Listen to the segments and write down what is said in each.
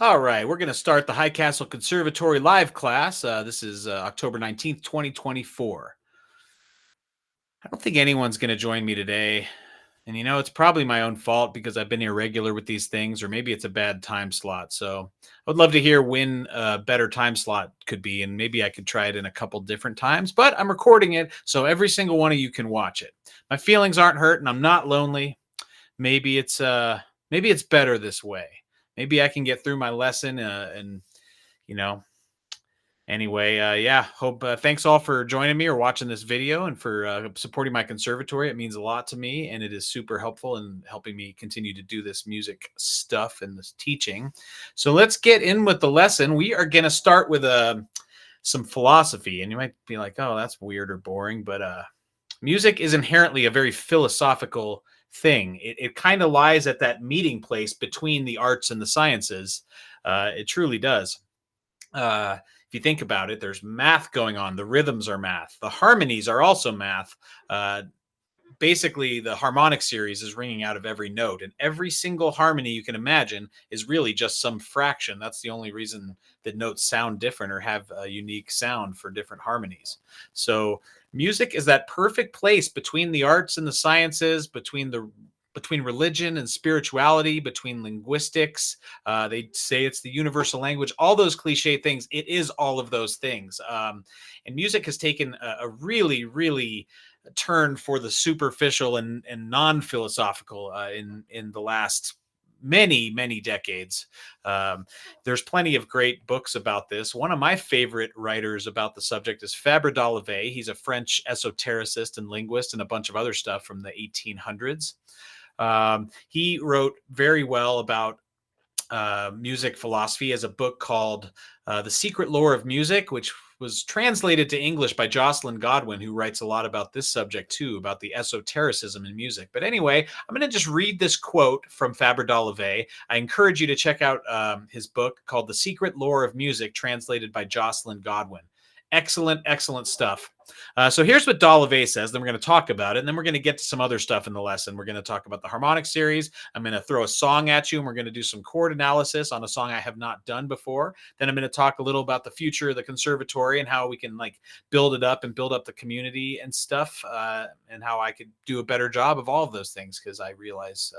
All right, we're going to start the High Castle Conservatory live class. This is October 19th, 2024. I don't think anyone's going to join me today. And it's probably my own fault because I've been irregular with these things, or maybe it's a bad time slot. So I would love to hear when a better time slot could be, and maybe I could try it in a couple different times. But I'm recording it, so every single one of you can watch it. My feelings aren't hurt, and I'm not lonely. Maybe it's better this way. Maybe I can get through my lesson and you know anyway, yeah, hope thanks all for joining me or watching this video and for supporting my conservatory. It means a lot to me, and it is super helpful in helping me continue to do this music stuff and this teaching. So let's get in with the lesson. We are going to start with some philosophy, and you might be like, oh, that's weird or boring, but music is inherently a very philosophical thing. It kind of lies at that meeting place between the arts and the sciences. It truly does. If you think about it, there's math going on. The rhythms are math. The harmonies are also math. Basically, the harmonic series is ringing out of every note, and every single harmony you can imagine is really just some fraction. That's the only reason that notes sound different or have a unique sound for different harmonies. So music is that perfect place between the arts and the sciences, between religion and spirituality, between linguistics. They say it's the universal language, all those cliche things. It is all of those things. And music has taken a really, really turn for the superficial and non-philosophical in the last many decades. There's plenty of great books about this. One of my favorite writers about the subject is Fabre d'Olivet. He's a French esotericist and linguist and a bunch of other stuff from the 1800s. He wrote very well about music philosophy as a book called The Secret Lore of Music, which was translated to English by Jocelyn Godwin, who writes a lot about this subject too, about the esotericism in music. But anyway, I'm going to just read this quote from Fabre d'Olivet. I encourage you to check out his book called The Secret Lore of Music, translated by Jocelyn Godwin. Excellent stuff. So here's what d'Olivet says. Then we're going to talk about it. And then we're going to get to some other stuff in the lesson. We're going to talk about the harmonic series. I'm going to throw a song at you, and we're going to do some chord analysis on a song I have not done before. Then I'm going to talk a little about the future of the conservatory and how we can build it up and build up the community and stuff, and how I could do a better job of all of those things, because I realize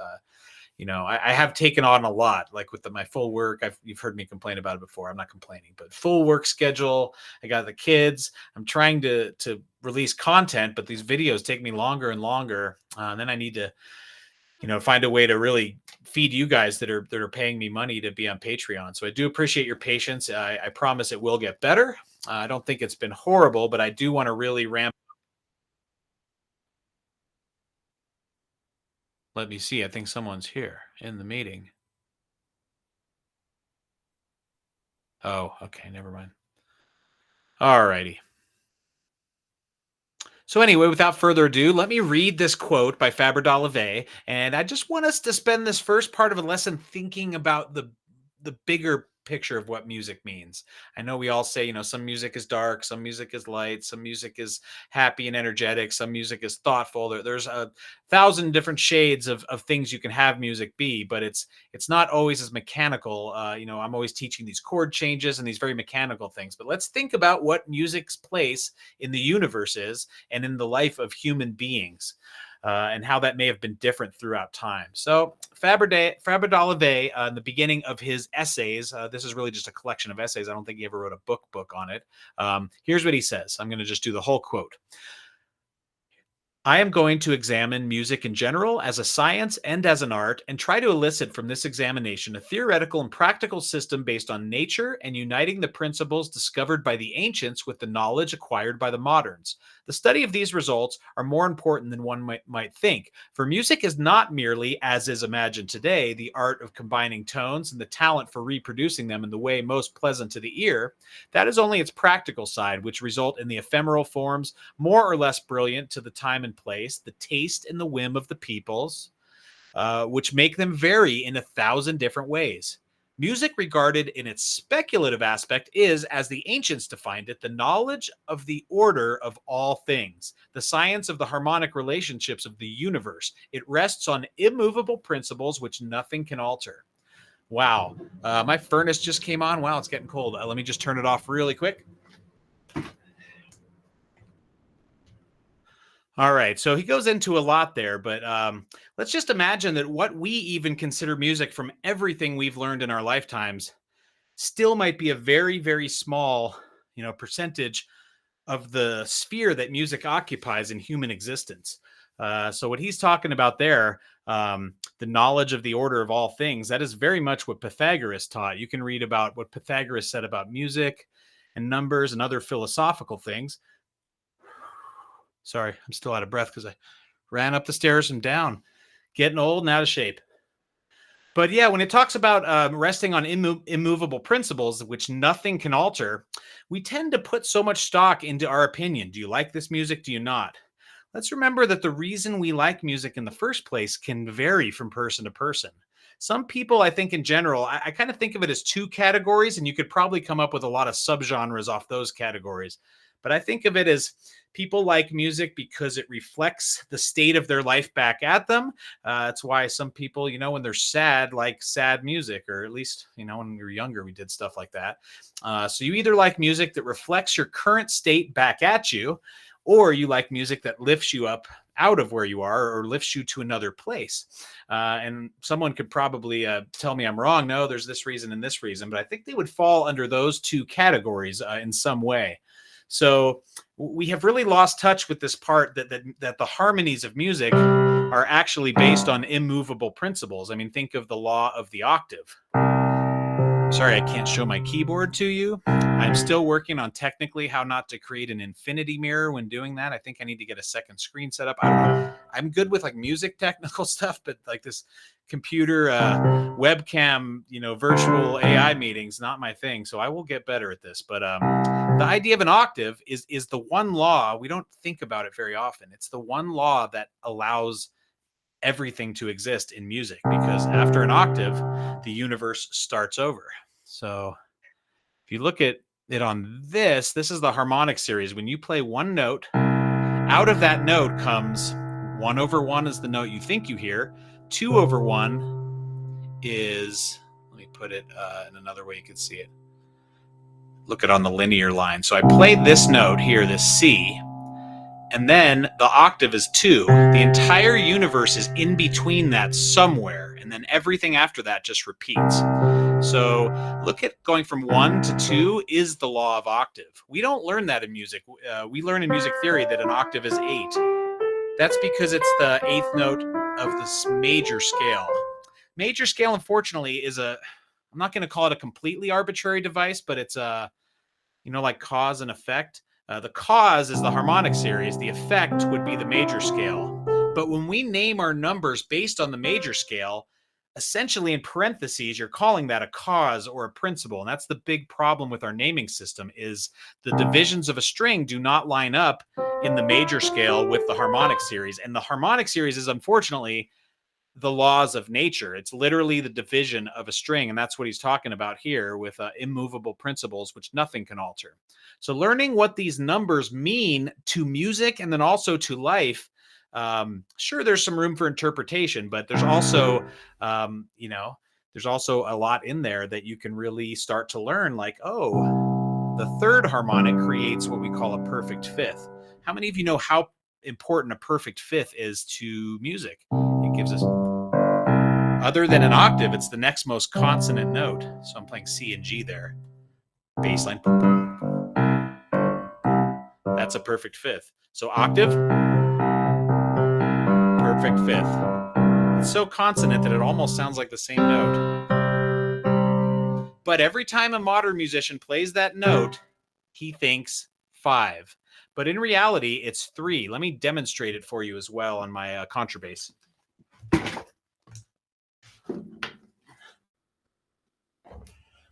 I have taken on a lot, like with my full work. You've heard me complain about it before. I'm not complaining, but full work schedule. I got the kids. I'm trying to release content, but these videos take me longer and longer. And then I need to, find a way to really feed you guys that are paying me money to be on Patreon. So I do appreciate your patience. I promise it will get better. I don't think it's been horrible, but I do want to really ramp. Let me see. I think someone's here in the meeting. Oh, okay. Never mind. All righty. So anyway, without further ado, let me read this quote by Fabre d'Olivet. And I just want us to spend this first part of a lesson thinking about the bigger picture of what music means. I know we all say, some music is dark, some music is light, some music is happy and energetic, some music is thoughtful. There's 1,000 different shades of things you can have music be, but it's not always as mechanical. I'm always teaching these chord changes and these very mechanical things. But let's think about what music's place in the universe is and in the life of human beings. And how that may have been different throughout time. So Fabre d'Olivet, in the beginning of his essays, this is really just a collection of essays. I don't think he ever wrote a book on it. Here's what he says. I'm going to just do the whole quote. I am going to examine music in general as a science and as an art, and try to elicit from this examination a theoretical and practical system based on nature and uniting the principles discovered by the ancients with the knowledge acquired by the moderns. The study of these results are more important than one might think, for music is not merely, as is imagined today, the art of combining tones and the talent for reproducing them in the way most pleasant to the ear. That is only its practical side, which result in the ephemeral forms, more or less brilliant to the time and place, the taste and the whim of the peoples, which make them vary in 1,000 different ways. Music, regarded in its speculative aspect, is, as the ancients defined it, the knowledge of the order of all things, the science of the harmonic relationships of the universe. It rests on immovable principles which nothing can alter. Wow. My furnace just came on. Wow, it's getting cold. Let me just turn it off really quick. All right. So he goes into a lot there, but let's just imagine that what we even consider music from everything we've learned in our lifetimes still might be a very, very small, percentage of the sphere that music occupies in human existence. So what he's talking about there, the knowledge of the order of all things, that is very much what Pythagoras taught. You can read about what Pythagoras said about music and numbers and other philosophical things. Sorry, I'm still out of breath because I ran up the stairs and down, getting old and out of shape. But yeah, when it talks about resting on immovable principles, which nothing can alter, we tend to put so much stock into our opinion. Do you like this music? Do you not? Let's remember that the reason we like music in the first place can vary from person to person. Some people, I think in general, I kind of think of it as two categories, and you could probably come up with a lot of subgenres off those categories. But I think of it as people like music because it reflects the state of their life back at them. That's why some people, when they're sad, like sad music, or at least, when we were younger, we did stuff like that. So you either like music that reflects your current state back at you, or you like music that lifts you up out of where you are or lifts you to another place. And someone could probably tell me I'm wrong. No, there's this reason and this reason, but I think they would fall under those two categories in some way. So we have really lost touch with this part that the harmonies of music are actually based on immovable principles. I mean, think of the law of the octave. Sorry, I can't show my keyboard to you. I'm still working on technically how not to create an infinity mirror when doing that. I think I need to get a second screen set up. I don't know. I'm good with like music technical stuff, but like this computer webcam, virtual AI meetings, not my thing. So I will get better at this. But the idea of an octave is the one law. We don't think about it very often. It's the one law that allows everything to exist in music, because after an octave, the universe starts over. So if you look at it on this is the harmonic series. When you play one note, out of that note comes 1/1 is the note you think you hear. 2/1 is, let me put it in another way you can see it. Look at on the linear line. So I played this note here, this C, and then the octave is 2. The entire universe is in between that somewhere, and then everything after that just repeats. So look at going from 1 to 2 is the law of octave. We don't learn that in music. We learn in music theory that an octave is 8. That's because it's the 8th note of this major scale. Major scale, unfortunately, is I'm not going to call it a completely arbitrary device, but it's like cause and effect. The cause is the harmonic series. The effect would be the major scale. But when we name our numbers based on the major scale, essentially in parentheses, you're calling that a cause or a principle. And that's the big problem with our naming system, is the divisions of a string do not line up in the major scale with the harmonic series. And the harmonic series is unfortunately the laws of nature. It's literally the division of a string. And that's what he's talking about here with immovable principles, which nothing can alter. So learning what these numbers mean to music and then also to life, sure, there's some room for interpretation, but there's also, there's also a lot in there that you can really start to learn, like, oh, the third harmonic creates what we call a perfect fifth. How many of you know how important a perfect fifth is to music? It gives us, other than an octave, it's the next most consonant note. So I'm playing C and G there. Bass line. That's a perfect fifth. So octave, perfect fifth. It's so consonant that it almost sounds like the same note. But every time a modern musician plays that note, he thinks 5. But in reality, it's 3. Let me demonstrate it for you as well on my contrabass.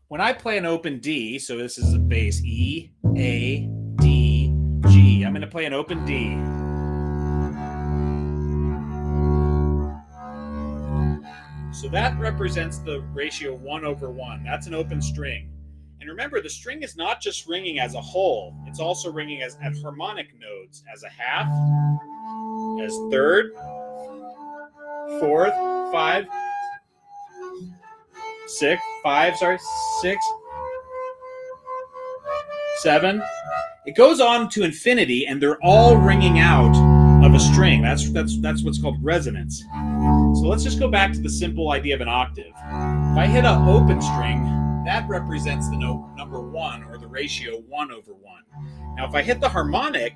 When I play an open D, so this is a bass, E, A, D, G. I'm going to play an open D. So that represents the ratio 1/1. That's an open string. And remember, the string is not just ringing as a whole. It's also ringing as at harmonic nodes, as a half, as third, fourth, 5. 6, 7. It goes on to infinity, and they're all ringing out of a string. That's what's called resonance. So let's just go back to the simple idea of an octave. If I hit an open string, that represents the note number 1, or the ratio 1/1. Now, if I hit the harmonic,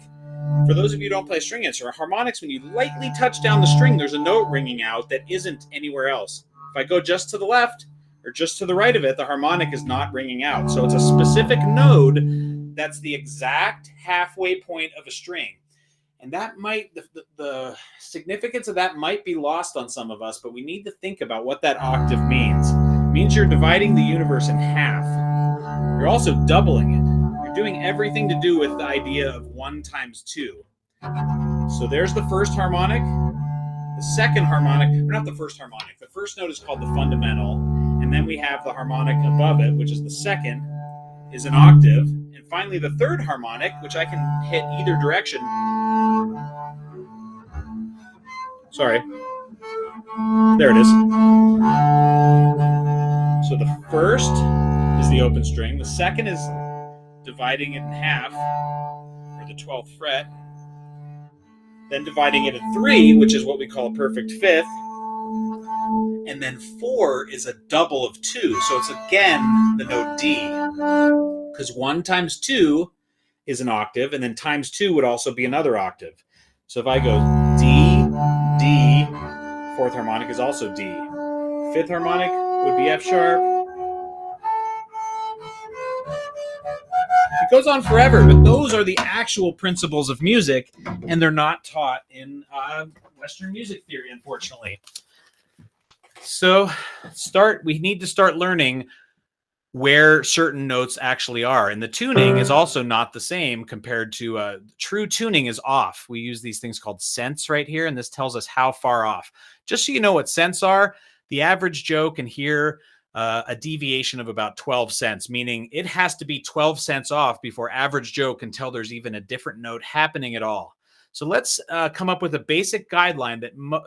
for those of you who don't play a string instrument, harmonics, when you lightly touch down the string, there's a note ringing out that isn't anywhere else. If I go just to the left or just to the right of it, the harmonic is not ringing out. So it's a specific node that's the exact halfway point of a string. And that might, the significance of that might be lost on some of us, but we need to think about what that octave means. It means you're dividing the universe in half. You're also doubling it. You're doing everything to do with the idea of 1 times 2. So there's the first harmonic. The second harmonic, or not the first harmonic, the first note is called the fundamental, and then we have the harmonic above it, which is the second, is an octave, and finally the third harmonic, which I can hit either direction. Sorry. There it is. So the first is the open string, the second is dividing it in half, or the 12th fret, then dividing it in 3, which is what we call a perfect fifth, and then 4 is a double of 2, so it's again the note D, because 1 times 2 is an octave, and then times 2 would also be another octave. So if I go D, D, 4th harmonic is also D. 5th harmonic would be F sharp. It goes on forever, but those are the actual principles of music, and they're not taught in Western music theory, unfortunately. So we need to start learning where certain notes actually are. And the tuning is also not the same compared to true tuning is off. We use these things called cents right here, and this tells us how far off. Just so you know what cents are, the average Joe can hear a deviation of about 12 cents, meaning it has to be 12 cents off before average Joe can tell there's even a different note happening at all. So let's come up with a basic guideline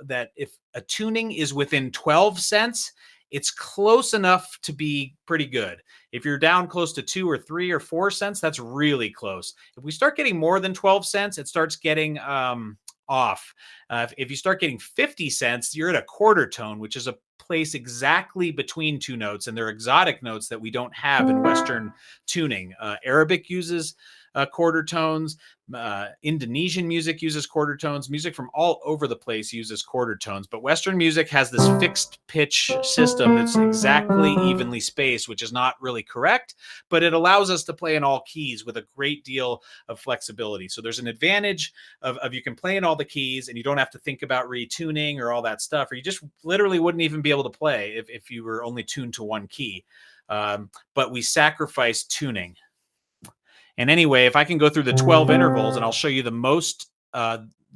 that if a tuning is within 12 cents, it's close enough to be pretty good. If you're down close to 2 or 3 or 4 cents, that's really close. If we start getting more than 12 cents, it starts getting off. If you start getting 50 cents, you're at a quarter tone, which is a place exactly between two notes, and they're exotic notes that we don't have in Western tuning. Arabic uses quarter tones. Indonesian music uses quarter tones. Music from all over the place uses quarter tones, but Western music has this fixed pitch system that's exactly evenly spaced, which is not really correct, but it allows us to play in all keys with a great deal of flexibility. So there's an advantage of you can play in all the keys and you don't have to think about retuning or all that stuff, or you just literally wouldn't even be able to play if you were only tuned to one key. But we sacrifice tuning. And anyway, if I can go through the 12 intervals, and I'll show you the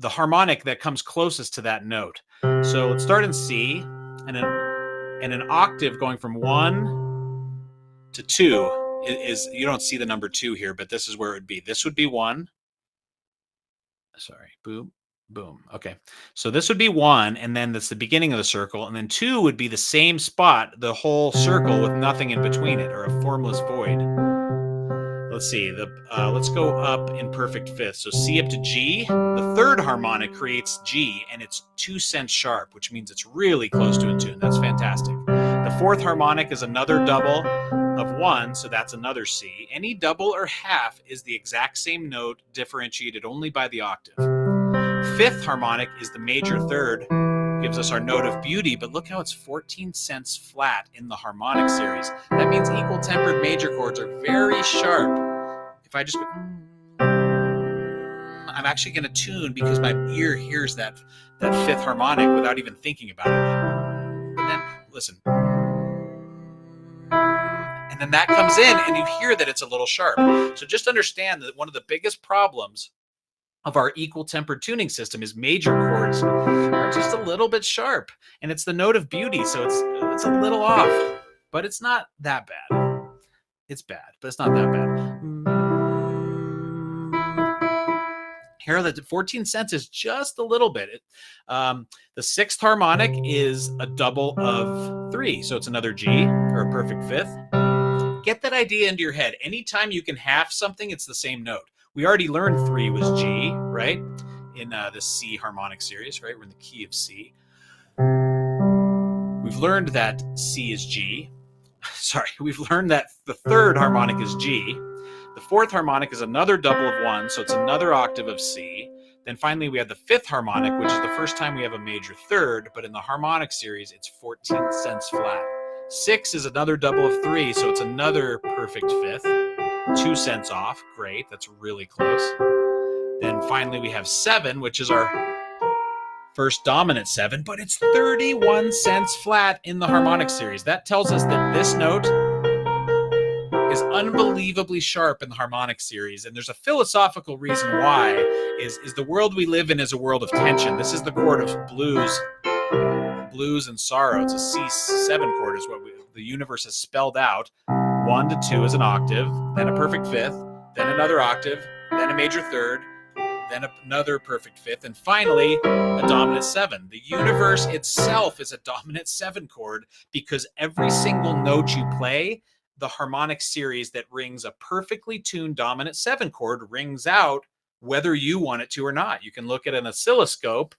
harmonic that comes closest to that note. So let's start in C, and an octave going from 1 to 2 is, you don't see the number 2 here, but this is where it would be. This would be 1. Sorry, boom, boom. Okay, so this would be 1, and then that's the beginning of the circle, and then 2 would be the same spot, the whole circle with nothing in between it, or a formless void. Let's see, let's go up in perfect fifth. So C up to G. The third harmonic creates G, and it's 2 cents sharp, which means it's really close to a tune. That's fantastic. The fourth harmonic is another double of 1, so that's another C. Any double or half is the exact same note, differentiated only by the octave. Fifth harmonic is the major third, gives us our note of beauty, but look how it's 14 cents flat in the harmonic series. That means equal tempered major chords are very sharp. If I just go, I'm actually going to tune because my ear hears that fifth harmonic without even thinking about it. And then, listen. And then that comes in and you hear that it's a little sharp. So just understand that one of the biggest problems of our equal tempered tuning system is major chords are just a little bit sharp, and it's the note of beauty, so it's a little off, but it's not that bad. It's bad, but it's not that bad. Here, the 14 cents is just a little bit. The sixth harmonic is a double of 3, so it's another G, or or a perfect fifth. Get that idea into your head. Anytime you can half something, it's the same note. We already learned 3 was G, right? In the C harmonic series, right? We're in the key of C. We've learned that C is G. Sorry, we've learned that the third harmonic is G. The fourth harmonic is another double of 1, so it's another octave of C. Then finally, we have the fifth harmonic, which is the first time we have a major third, but in the harmonic series, it's 14 cents flat. 6 is another double of 3, so it's another perfect fifth. 2 cents off. Great, that's really close. Then finally, we have 7, which is our first dominant 7, but it's 31 cents flat in the harmonic series. That tells us that this note is unbelievably sharp in the harmonic series, and there's a philosophical reason why. Is the world we live in is a world of tension. This is the chord of blues and sorrow. It's a C7 chord is what the universe has spelled out. 1 to 2 is an octave, then a perfect fifth, then another octave, then a major third, then another perfect fifth, and finally a dominant 7. The universe itself is a dominant 7 chord because every single note you play, the harmonic series that rings a perfectly tuned dominant 7 chord rings out whether you want it to or not. You can look at an oscilloscope.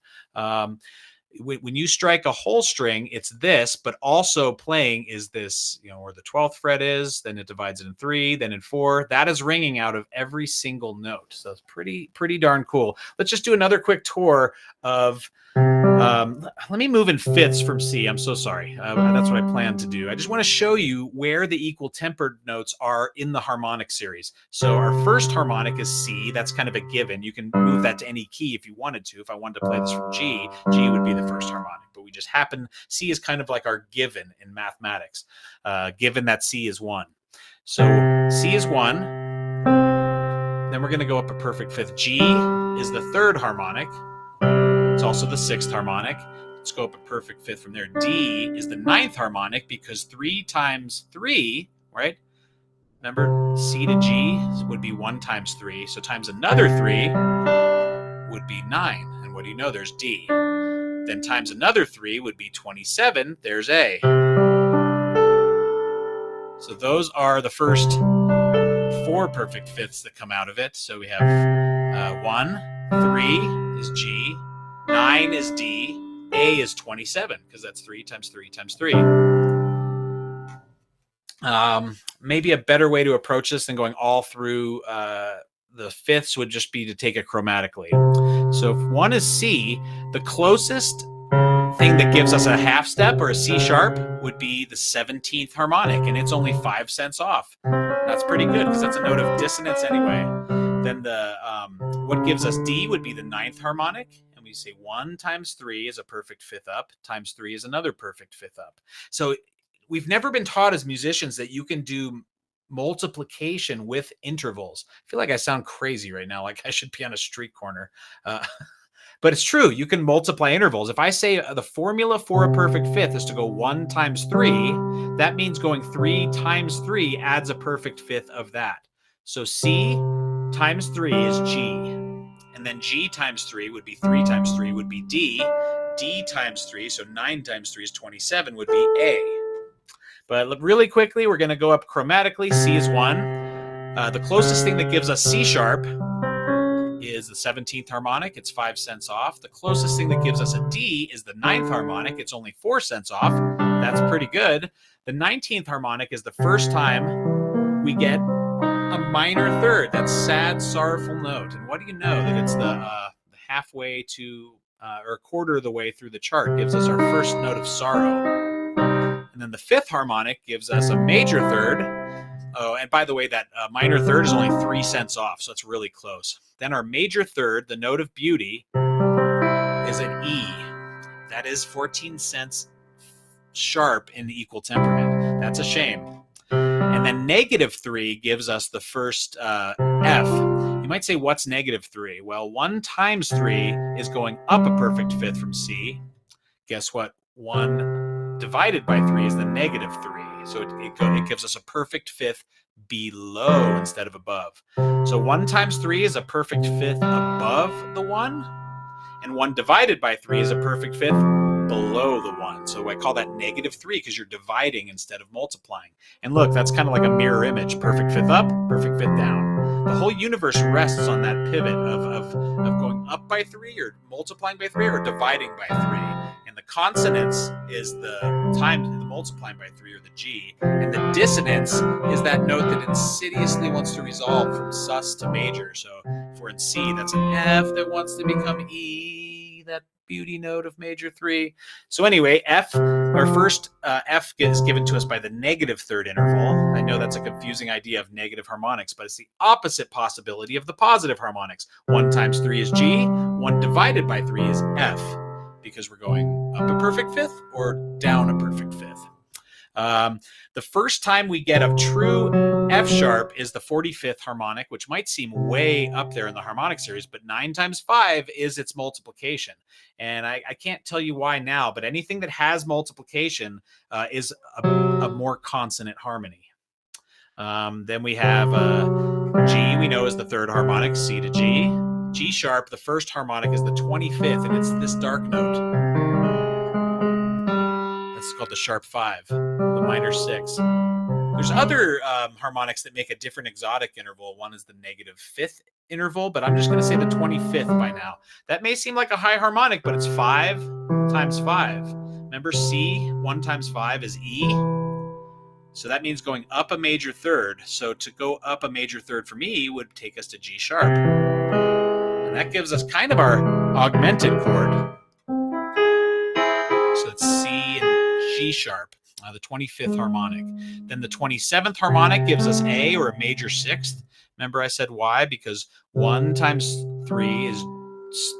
When you strike a whole string, it's this, but also playing is this, where the 12th fret is, then it divides it in 3, then in 4. That is ringing out of every single note. So it's pretty darn cool. Let's just do another quick tour of, let me move in fifths from C. I'm so sorry. That's what I planned to do. I just want to show you where the equal tempered notes are in the harmonic series. So our first harmonic is C. That's kind of a given. You can move that to any key if you wanted to. If I wanted to play this from G, G would be the first harmonic, but we just happen, C is kind of like our given in mathematics, given that C is 1. So C is 1. Then we're going to go up a perfect fifth. G is the third harmonic. It's also the 6th harmonic. Let's go up a perfect fifth from there. D is the 9th harmonic because 3 times 3, right? Remember, C to G would be 1 times 3. So times another 3 would be 9. And what do you know? There's D. Then times another 3 would be 27. There's A. So those are the first 4 perfect fifths that come out of it. So we have 1, 3 is G. 9 is D, A is 27, because that's 3 times 3 times 3. Maybe a better way to approach this than going all through the fifths would just be to take it chromatically. So if 1 is C, the closest thing that gives us a half step or a C sharp would be the 17th harmonic, and it's only 5 cents off. That's pretty good because that's a note of dissonance anyway. Then the what gives us D would be the 9th harmonic. And we say 1 times 3 is a perfect fifth up, times 3 is another perfect fifth up. So we've never been taught as musicians that you can do multiplication with intervals. I feel like I sound crazy right now, like I should be on a street corner. But it's true. You can multiply intervals. If I say the formula for a perfect fifth is to go 1 times 3, that means going 3 times 3 adds a perfect fifth of that. So C times 3 is G. And then G times 3 would be 3 times 3 would be D. D times 3, so 9 times 3 is 27, would be A. But really quickly, we're going to go up chromatically. C is 1. The closest thing that gives us C sharp is the 17th harmonic. It's 5 cents off. The closest thing that gives us a D is the 9th harmonic. It's only 4 cents off. That's pretty good. The 19th harmonic is the first time we get a minor third. That sad, sorrowful note. And what do you know? That it's the halfway to or a quarter of the way through the chart gives us our first note of sorrow. And then the 5th harmonic gives us a major third. Oh, and by the way, that minor third is only 3 cents off, so it's really close. Then our major third, the note of beauty, is an E. That is 14 cents sharp in equal temperament. That's a shame. And then negative 3 gives us the first F. You might say, what's negative 3? Well, 1 times 3 is going up a perfect fifth from C. Guess what? 1 divided by 3 is the negative 3. So it gives us a perfect fifth below instead of above. So 1 times 3 is a perfect fifth above the 1. And 1 divided by 3 is a perfect fifth below the 1. So I call that -3 because you're dividing instead of multiplying. And look, that's kind of like a mirror image. Perfect fifth up, perfect fifth down. The whole universe rests on that pivot of going up by 3 or multiplying by 3 or dividing by 3. And the consonance is the multiplying by 3 or the G. And the dissonance is that note that insidiously wants to resolve from sus to major. So if we're in C, that's an F that wants to become E, that beauty note of major 3. So anyway, our first F is given to us by the -3rd interval. I know that's a confusing idea of negative harmonics, but it's the opposite possibility of the positive harmonics. 1 times 3 is G, 1 divided by 3 is F, because we're going up a perfect fifth or down a perfect fifth. The first time we get a true F sharp is the 45th harmonic, which might seem way up there in the harmonic series, but 9 times 5 is its multiplication. And I can't tell you why now, but anything that has multiplication is a more consonant harmony. Then we have G, we know is the 3rd harmonic, C to G. G sharp, the first harmonic, is the 25th, and it's this dark note. That's called the sharp 5, the minor 6. There's other harmonics that make a different exotic interval. One is the -5th interval, but I'm just going to say the 25th by now. That may seem like a high harmonic, but it's 5 times 5. Remember C, 1 times 5 is E. So that means going up a major 3rd. So to go up a major 3rd for me would take us to G sharp. And that gives us kind of our augmented chord. So it's C and G sharp, the 25th harmonic. Then the 27th harmonic gives us A, or a major 6th. Remember I said why? Because 1 times 3 is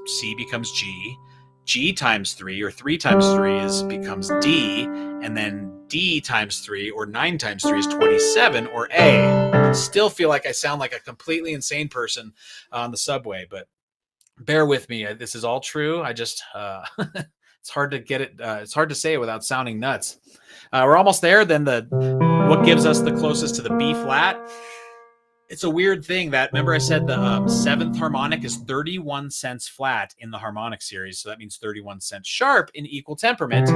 C becomes G. G times 3 or 3 times 3 becomes D. And then D times 3 or 9 times 3 is 27 or A. I still feel like I sound like a completely insane person on the subway, but bear with me. This is all true. I just... it's hard to get it. It's hard to say it without sounding nuts. We're almost there. Then what gives us the closest to the B flat? It's a weird thing that, remember I said the 7th harmonic is 31 cents flat in the harmonic series. So that means 31 cents sharp in equal temperament.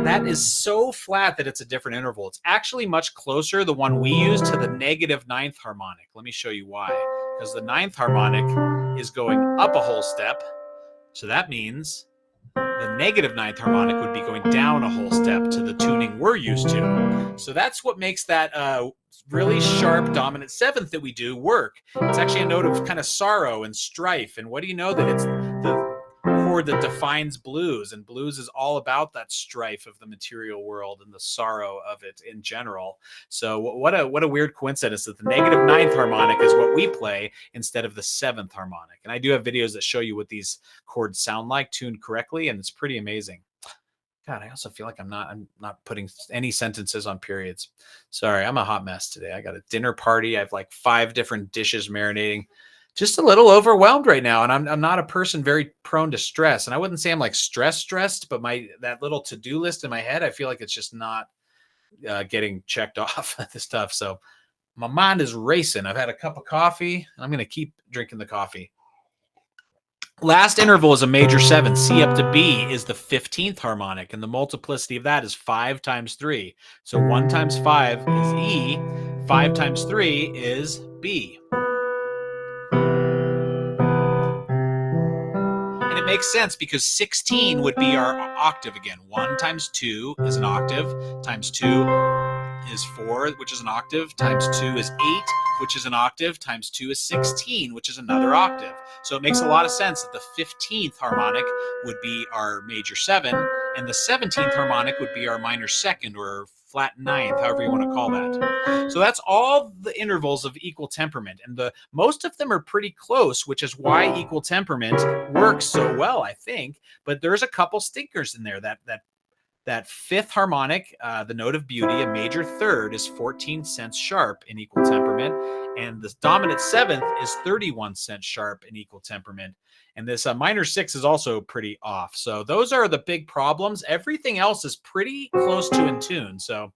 That is so flat that it's a different interval. It's actually much closer, the one we use, to the -9th harmonic. Let me show you why. Because the 9th harmonic is going up a whole step. So that means the -9th harmonic would be going down a whole step to the tuning we're used to. So that's what makes that really sharp dominant 7th that we do work. It's actually a note of kind of sorrow and strife. And what do you know? That it's the chord that defines blues, and blues is all about that strife of the material world and the sorrow of it in general. So what a weird coincidence that the -9th harmonic is what we play instead of the 7th harmonic. And I do have videos that show you what these chords sound like tuned correctly, and it's pretty amazing. God, I also feel like I'm not putting any sentences on periods. Sorry, I'm a hot mess today. I got a dinner party. I have like 5 different dishes marinating. Just a little overwhelmed right now. And I'm not a person very prone to stress. And I wouldn't say I'm like stressed, but that little to-do list in my head, I feel like it's just not getting checked off this stuff. So my mind is racing. I've had a cup of coffee, and I'm going to keep drinking the coffee. Last interval is a major 7. C up to B is the 15th harmonic, and the multiplicity of that is 5 times 3. So 1 times 5 is E, 5 times 3 is B. And it makes sense because 16 would be our octave again. 1 times 2 is an octave, times 2 is 4, which is an octave, times 2 is 8, which is an octave, times 2 is 16, which is another octave. So it makes a lot of sense that the 15th harmonic would be our major 7, and the 17th harmonic would be our minor 2nd or flat 9th, however you want to call that. So that's all the intervals of equal temperament, and most of them are pretty close, which is why equal temperament works so well, I think. But there's a couple stinkers in there. That 5th harmonic, the note of beauty, a major 3rd, is 14 cents sharp in equal temperament. And the dominant 7th is 31 cents sharp in equal temperament. And this minor 6 is also pretty off. So those are the big problems. Everything else is pretty close to in tune. So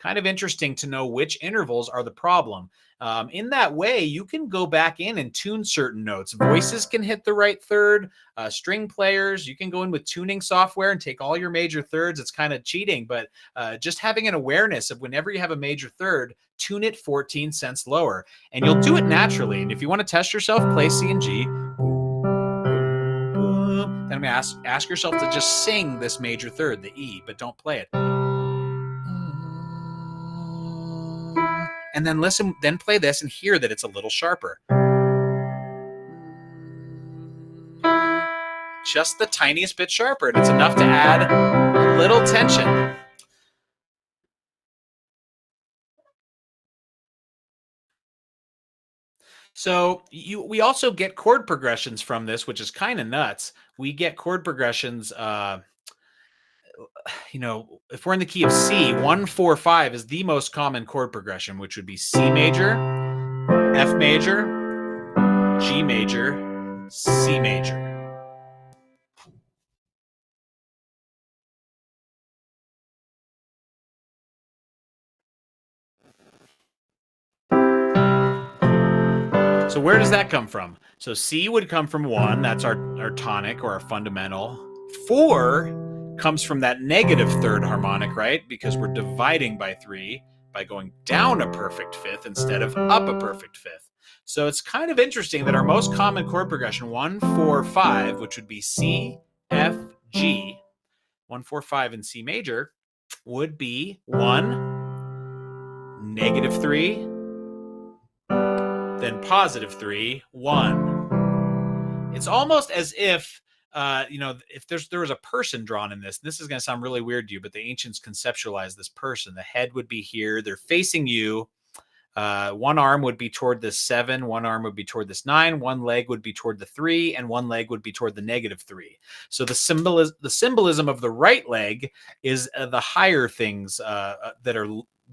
Kind of interesting to know which intervals are the problem. In that way, you can go back in and tune certain notes. Voices can hit the right third, string players, you can go in with tuning software and take all your major thirds. It's kind of cheating, but just having an awareness of whenever you have a major third, tune it 14 cents lower, and you'll do it naturally. And if you want to test yourself, play C and G. Then I'm going to ask yourself to just sing this major third, the E, but don't play it. And then listen, then play this and hear that it's a little sharper. Just the tiniest bit sharper, and it's enough to add a little tension. So we also get chord progressions from this, which is kind of nuts. We get chord progressions, if we're in the key of C, 1, 4, 5 is the most common chord progression, which would be C major, F major, G major, C major. So where does that come from? So C would come from 1, that's our tonic or our fundamental. 4 comes from that negative third harmonic, right? Because we're dividing by 3 by going down a perfect fifth instead of up a perfect fifth. So it's kind of interesting that our most common chord progression, 1, 4, 5, which would be C, F, G, 1, 4, 5 in C major, would be 1, negative 3, then positive 3, 1. It's almost as if, if there was a person drawn in this. This is going to sound really weird to you, but the ancients conceptualized this person. The head would be here. They're facing you. One arm would be toward this 7. One arm would be toward this 9. One leg would be toward the 3, and one leg would be toward the negative 3. So the symbolism of the right leg is the higher things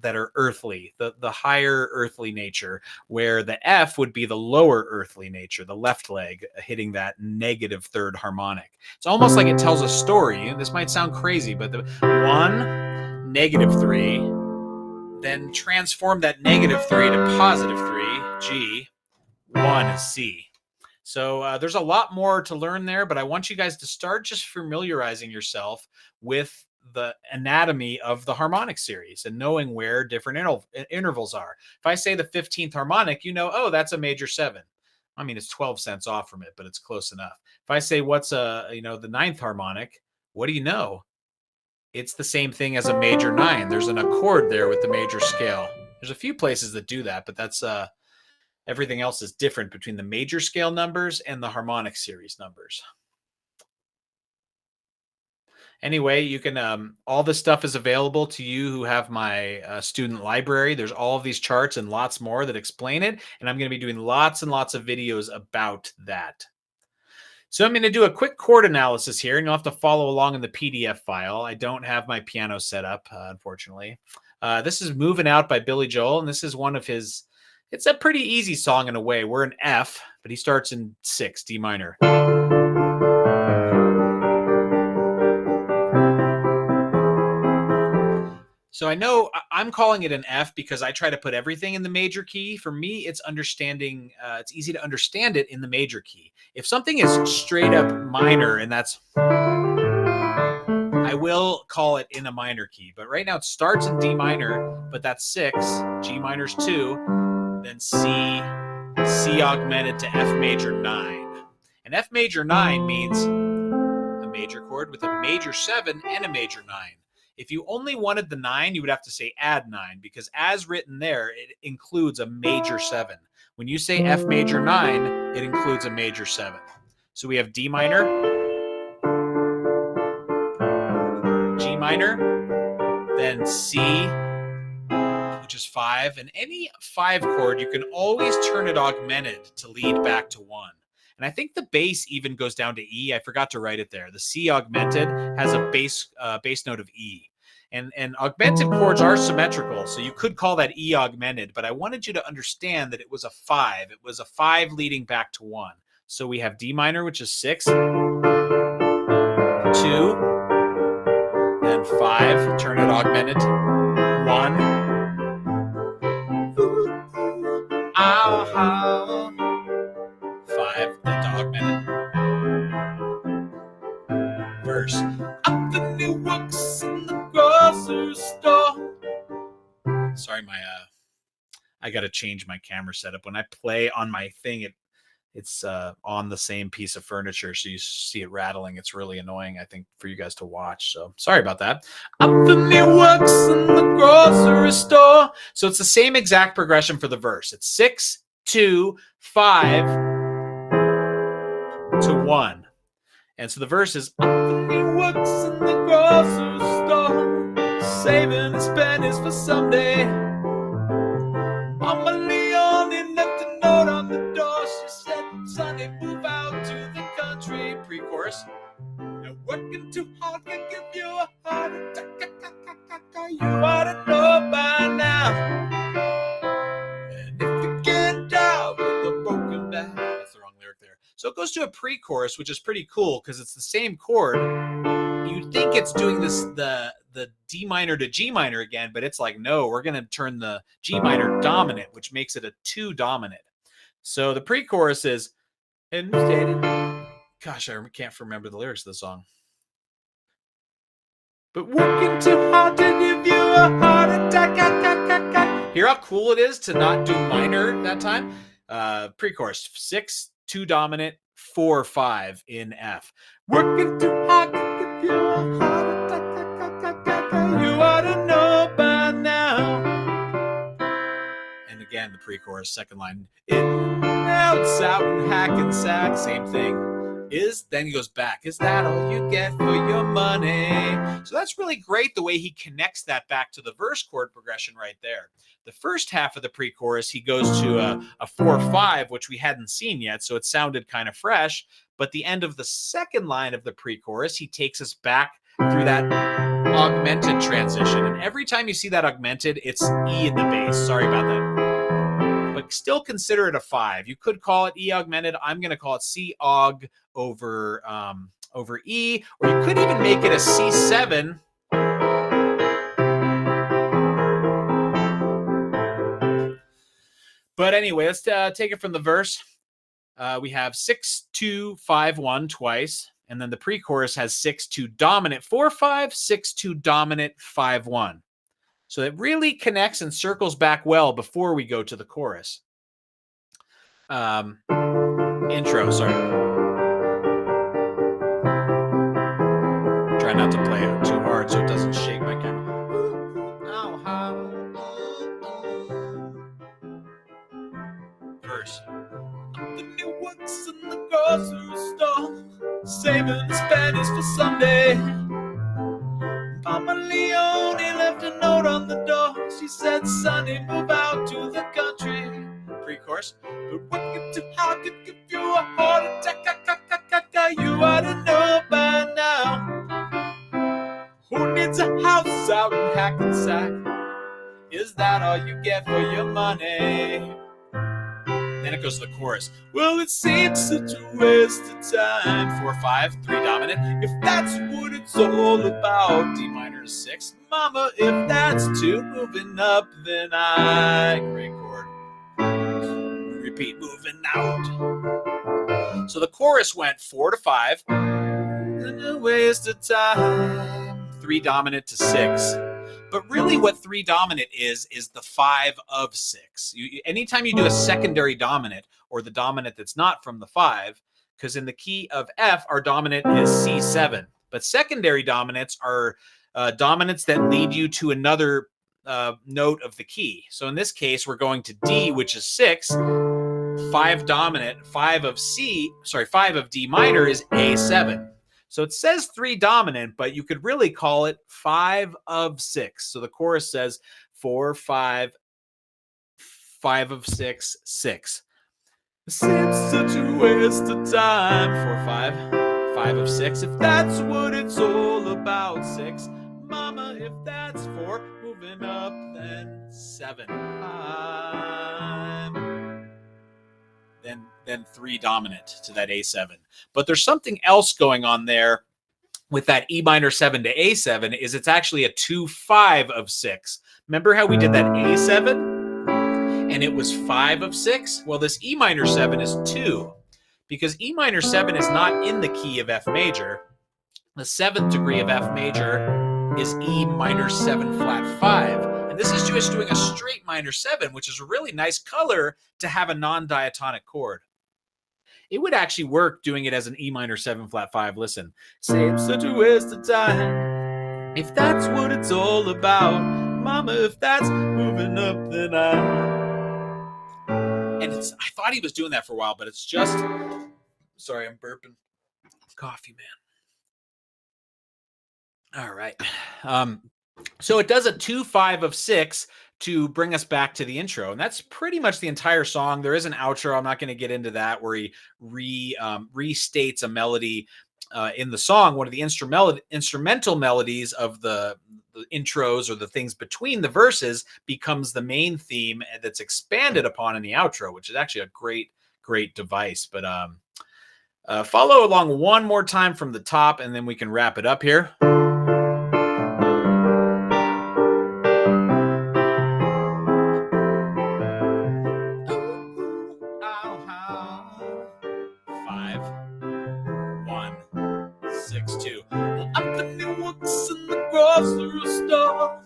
that are earthly, the higher earthly nature, where the F would be the lower earthly nature, the left leg hitting that negative third harmonic. It's almost like it tells a story. This might sound crazy, but the 1, negative 3, then transform that negative 3 to positive 3, G, 1 is C. So there's a lot more to learn there, but I want you guys to start just familiarizing yourself with the anatomy of the harmonic series and knowing where different intervals are. If I say the 15th harmonic, oh, that's a major 7. I mean, it's 12 cents off from it, but it's close enough. If I say what's the 9th harmonic, what do you know? It's the same thing as a major 9. There's an accord there with the major scale. There's a few places that do that, but that's everything else is different between the major scale numbers and the harmonic series numbers. Anyway, you can all this stuff is available to you who have my student library. There's all of these charts and lots more that explain it, and I'm going to be doing lots and lots of videos about that. So I'm going to do a quick chord analysis here, and you'll have to follow along in the PDF file. I don't have my piano set up, unfortunately. This is Moving Out by Billy Joel, and this is one of his, it's a pretty easy song in a way. We're in F, but he starts in 6, D minor. So I know I'm calling it an F because I try to put everything in the major key. For me, it's understanding. It's easy to understand it in the major key. If something is straight up minor, and that's, I will call it in a minor key. But right now it starts in D minor, but that's 6. G minor's 2, then C augmented to F major 9. And F major 9 means a major chord with a major 7 and a major 9. If you only wanted the 9, you would have to say add 9, because as written there, it includes a major 7. When you say F major 9, it includes a major 7. So we have D minor, G minor, then C, which is 5. And any 5 chord, you can always turn it augmented to lead back to 1. And I think the bass even goes down to E. I forgot to write it there. The C augmented has a bass note of E. And augmented chords are symmetrical, so you could call that E augmented, but I wanted you to understand that it was a 5. It was a 5 leading back to 1. So we have D minor, which is 6, 2, then 5, turn it augmented, 1, 5, the augmented verse. Up the new books in the grocery store. Sorry, I got to change my camera setup. When I play on my thing, it's on the same piece of furniture, so you see it rattling. It's really annoying, I think, for you guys to watch. So sorry about that. Up the new works in the grocery store. So it's the same exact progression for the verse. It's 6, 2, 5 to 1. And so the verse is up the new works in the grocery store, saving his pennies for someday. Mama Leone left a note on the door. She said, Sonny, move out to the country. Pre-chorus. And working too hard can give you a heart attack. You ought to know by now. And if you get down with a broken back. That's the wrong lyric there. So it goes to a pre-chorus, which is pretty cool because it's the same chord. You'd think it's doing this the D minor to G minor again, but it's like, no, we're going to turn the G minor dominant, which makes it a 2 dominant. So the pre-chorus is, and gosh, I can't remember the lyrics of the song. But working too hard to give you a heart attack. Hear how cool it is to not do minor that time? Pre-chorus, 6, 2 dominant, 4, 5 in F. Working too hard to give you a heart attack. You ought to know by now. And again, the pre-chorus, second line. In, out, out, and Hackensack, same thing. Then he goes back. Is that all you get for your money? So that's really great the way he connects that back to the verse chord progression right there. The first half of the pre-chorus, he goes to a 4-5, which we hadn't seen yet, so it sounded kind of fresh. But the end of the second line of the pre-chorus, he takes us back through that augmented transition. And every time you see that augmented, it's E in the bass. Sorry about that. But still consider it a 5. You could call it E augmented. I'm going to call it C aug over E, or you could even make it a C7. But anyway, let's take it from the verse. We have 6, 2, 5, 1 twice. And then the pre-chorus has 6, 2 dominant, 4, 5, 6, 2 dominant, 5, 1. So it really connects and circles back well before we go to the chorus. Intro, sorry. Try not to play it too hard so it doesn't shake my camera. Verse. The new works in the grocery store, saving his pennies for someday. Mama Leone left a note on the door. She said, Sonny, move out to the country. Pre-chorus. But working too hard could give you a heart attack. You ought to know by now. Who needs a house out in Hackensack? Is that all you get for your money? Then it goes to the chorus. Well, it seems such a waste of time. 4, 5, 3 dominant. If that's what it's all about. D minor to 6. Mama, if that's 2 moving up, then I great chord. Repeat, moving out. So the chorus went 4 to 5. And a waste of time. 3 dominant to 6. But really what 3 dominant is the 5 of 6. Anytime you do a secondary dominant, or the dominant that's not from the 5, because in the key of F, our dominant is C7. But secondary dominants are dominants that lead you to another note of the key. So in this case, we're going to D, which is 6. 5 dominant, 5 of D minor is A7. So it says 3 dominant, but you could really call it 5 of 6. So the chorus says 4, 5, 5 of 6, 6. It seems such a waste of time. 4, 5, 5 of 6. If that's what it's all about, 6. Mama, if that's 4, moving up, then 7. Then 3 dominant to that A7. But there's something else going on there with that E minor 7 to A7 is it's actually a 2, 5 of 6. Remember how we did that A7? and it was 5 of 6. Well, this E minor 7 is 2, because E minor 7 is not in the key of F major. The 7th degree of F major is E minor 7 flat 5. And this is just doing a straight minor 7, which is a really nice color to have a non-diatonic chord. It would actually work doing it as an E minor 7 flat 5. Listen. Seems such a waste of time. If that's what it's all about, mama, if that's moving up, then and I thought he was doing that for a while, but it's just, sorry, I'm burping. Coffee, man. All right. So it does a 2-5 of 6 to bring us back to the intro. And that's pretty much the entire song. There is an outro. I'm not going to get into that, where he restates a melody in the song. One of the instrumental melodies of the intros, or the things between the verses, becomes the main theme that's expanded upon in the outro, which is actually a great device. But follow along one more time from the top, and then we can wrap it up here. 6-2. I'm the new books in the grocery store,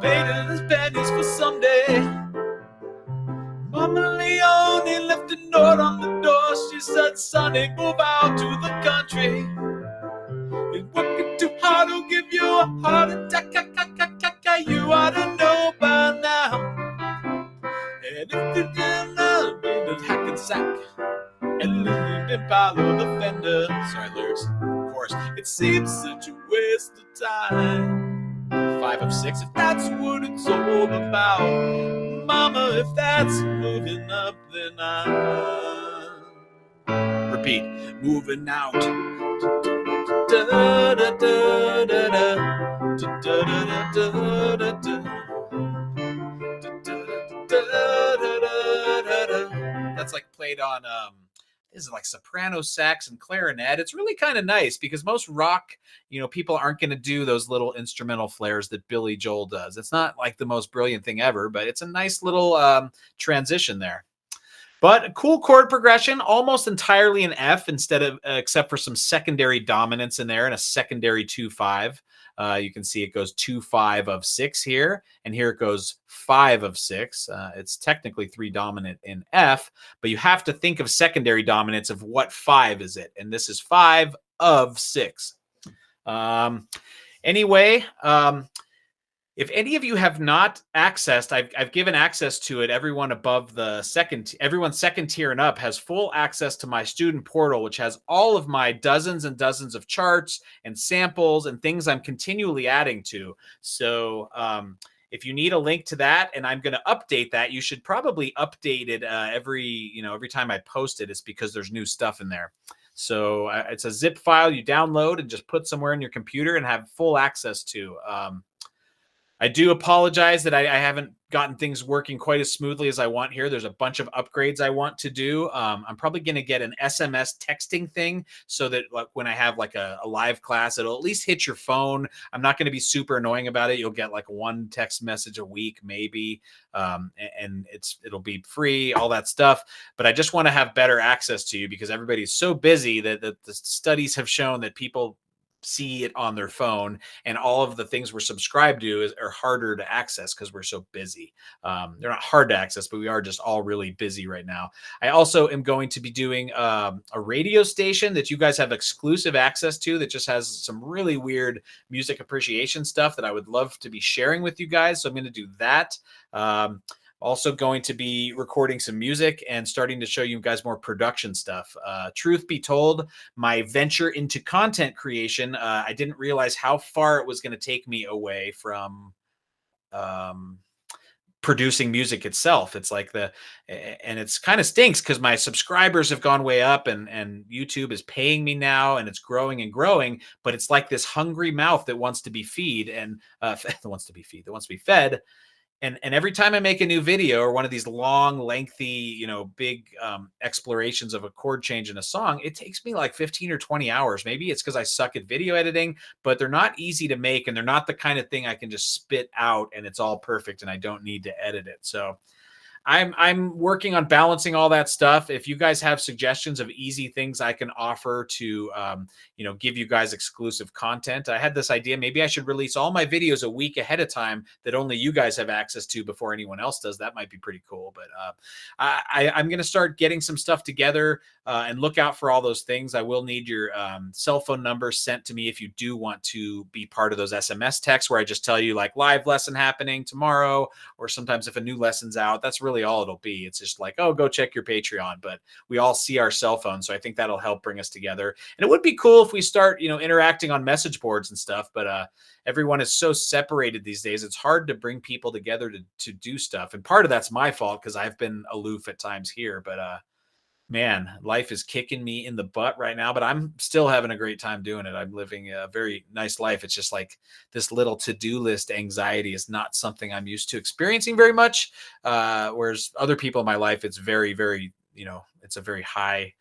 painted his pennies for someday. Mama Leone left a note on the door. She said, "Sonny, move out to the country. You're working too hard, will give you a heart attack. You ought to know by now. And if you didn't know, the Hackensack and didn't follow the fender." Sorry, lyrics. Of course, it seems such a waste of time. 5 of 6, if that's what it's all about. Mama, if that's moving up, then repeat, moving out. That's like played on this is like soprano sax and clarinet. It's really kind of nice, because most rock, people aren't going to do those little instrumental flares that Billy Joel does. It's not like the most brilliant thing ever, but it's a nice little transition there. But a cool chord progression, almost entirely in F, except for some secondary dominance in there and a secondary 2-5. You can see it goes 2-5 of 6 here, and here it goes 5 of 6. It's technically 3 dominant in F, but you have to think of secondary dominance of what 5 is it, and this is 5 of 6. Anyway, if any of you have not accessed, I've given access to it. Everyone above everyone second tier and up has full access to my student portal, which has all of my dozens and dozens of charts and samples and things I'm continually adding to. So if you need a link to that, and I'm going to update that, you should probably update it every time I post it. It's because there's new stuff in there. So it's a zip file you download and just put somewhere in your computer and have full access to. I do apologize that I haven't gotten things working quite as smoothly as I want here. There's a bunch of upgrades I want to do. I'm probably going to get an SMS texting thing, so that when I have like a live class, it'll at least hit your phone. I'm not going to be super annoying about it. You'll get like one text message a week, maybe, and it'll be free, all that stuff. But I just want to have better access to you, because everybody's so busy that the studies have shown that people see it on their phone, and all of the things we're subscribed to are harder to access because we're so busy. They're not hard to access, but we are just all really busy right now. I also am going to be doing a radio station that you guys have exclusive access to, that just has some really weird music appreciation stuff that I would love to be sharing with you guys. So I'm going to do that. Also going to be recording some music and starting to show you guys more production stuff. Truth be told, my venture into content creation, I didn't realize how far it was going to take me away from producing music itself. It's like and it's kind of stinks, because my subscribers have gone way up, and YouTube is paying me now, and it's growing and growing, but it's like this hungry mouth that wants to be that wants to be fed. And every time I make a new video, or one of these long, lengthy, big explorations of a chord change in a song, it takes me like 15 or 20 hours. Maybe it's because I suck at video editing, but they're not easy to make, and they're not the kind of thing I can just spit out and it's all perfect and I don't need to edit it. So I'm working on balancing all that stuff. If you guys have suggestions of easy things I can offer to, give you guys exclusive content, I had this idea. Maybe I should release all my videos a week ahead of time that only you guys have access to before anyone else does. That might be pretty cool. But I'm going to start getting some stuff together, and look out for all those things. I will need your cell phone number sent to me if you do want to be part of those SMS texts where I just tell you like live lesson happening tomorrow, or sometimes if a new lesson's out. That's really all it'll be. It's just like, oh, go check your Patreon. But we all see our cell phones, so I think that'll help bring us together. And it would be cool if we start, interacting on message boards and stuff. But everyone is so separated these days. It's hard to bring people together to do stuff. And part of that's my fault because I've been aloof at times here. But man, life is kicking me in the butt right now, but I'm still having a great time doing it. I'm living a very nice life. It's just like this little to-do list anxiety is not something I'm used to experiencing very much. Whereas other people in my life, it's very, very, it's a very high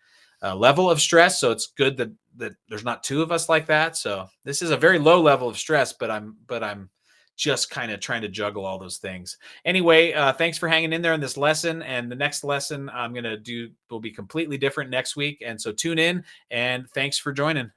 level of stress. So it's good that there's not two of us like that. So this is a very low level of stress, but I'm just kind of trying to juggle all those things. Anyway, thanks for hanging in there on this lesson. And the next lesson I'm going to do will be completely different next week. And so tune in, and thanks for joining.